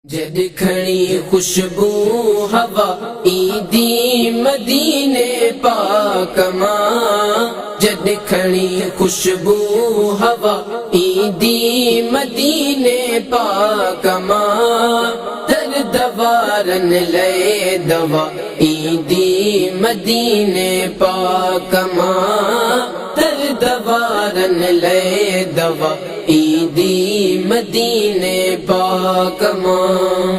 जद खड़ी खुशबू हवा ईदी मदीने पाक मां। जद खड़ी खुशबू हवा ईदी मदीने पाक मां। दर्द वारन ले दवा ईदी मदीने पाक मां। दर्द वारन ले दवा ईदी मदीने पाक मां।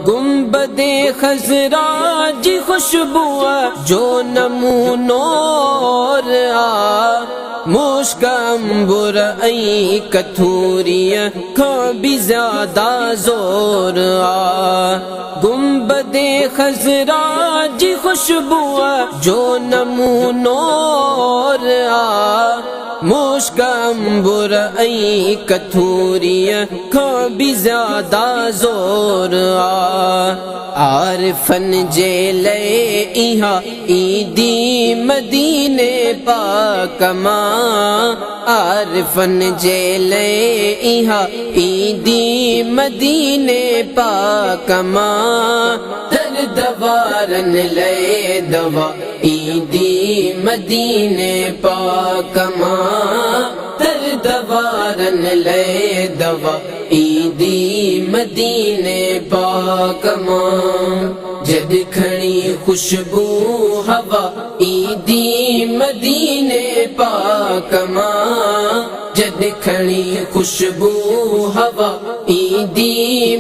गुंबदे खजरा जी खुशबू जो नमूनोर आ। मुश्क अंबुर आई कथूरिया खा भी ज्यादा जोर आ। गुंबदे खजरा जी खुशबू जो नमूनोर आ। मुश्क अंबुर आई कथूरिया खा भी ज्यादा जोर आ। आरिफन जेले इहा ईदी मदीने पाक मां। आरिफन जेले इहा ईदी मदीने पाक मां। दर्द वारन ले दवा ईदी मदीने पाक मां। दर्द वारन ले दवा ईदी मदीने पाक मां। जद खड़ी खुशबू हवा ईदी मदीने पाक मां। जद खड़ी खुशबू हवा ईदी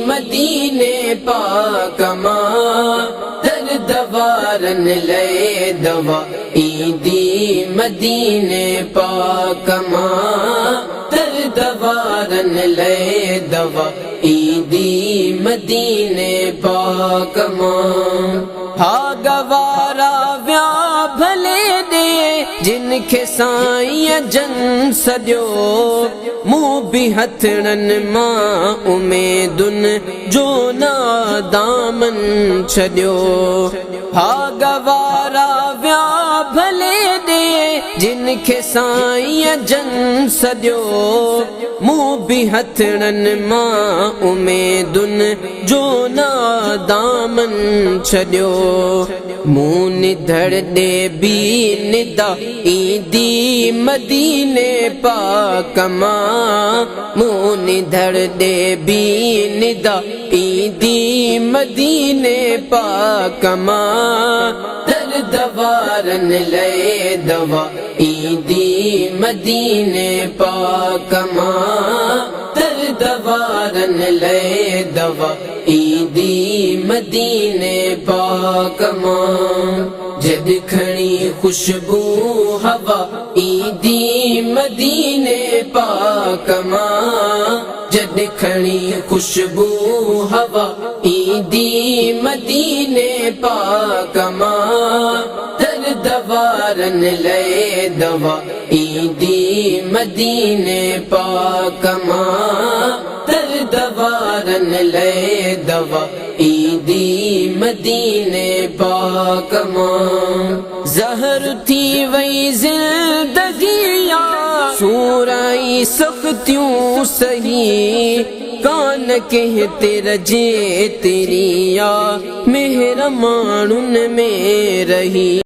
मदीने पाक मां। दर्द वारन ले दवा ईदी मदीने पाक मां। दर्द वारन ले दवा ईदी मदीने पाक मां। हा गवारा व्या भले दे जिनखे साईं जन सॼो। मुंह भी हथड़न मां उमेदुन जो ना दामन छॾियो। हा गवारा व्या भले दे जिनखे साईं जन सॼो। मुंह भी हथड़न मां उमेदुन जो ना दामन छॾियो। मुंह निधड़ दे भी निदा ईदी मदीने पाक मां। मुंह निधड़ दे भी निदा ईदी मदीने पाक मां। दर्द वारन ले दवा ईदी मदीने पाक मां। दर्द वारन ले दवा ईदी मदीने पाक मां। जद खड़ी खुशबू हवा ईदी मदीने पाक मां। जद खड़ी खुशबू हवा ईदी मदीने पाक मां। दर्द वारन ले दवा ईदी मदीने पाक मां। दर्द वारन ले दवा ईदी मदीने पाक मां। ज़हर थी वई जिंदगिया सूराई सख्तियों सही। कान कहते रजे तेरिया मेहर मानुन में रही।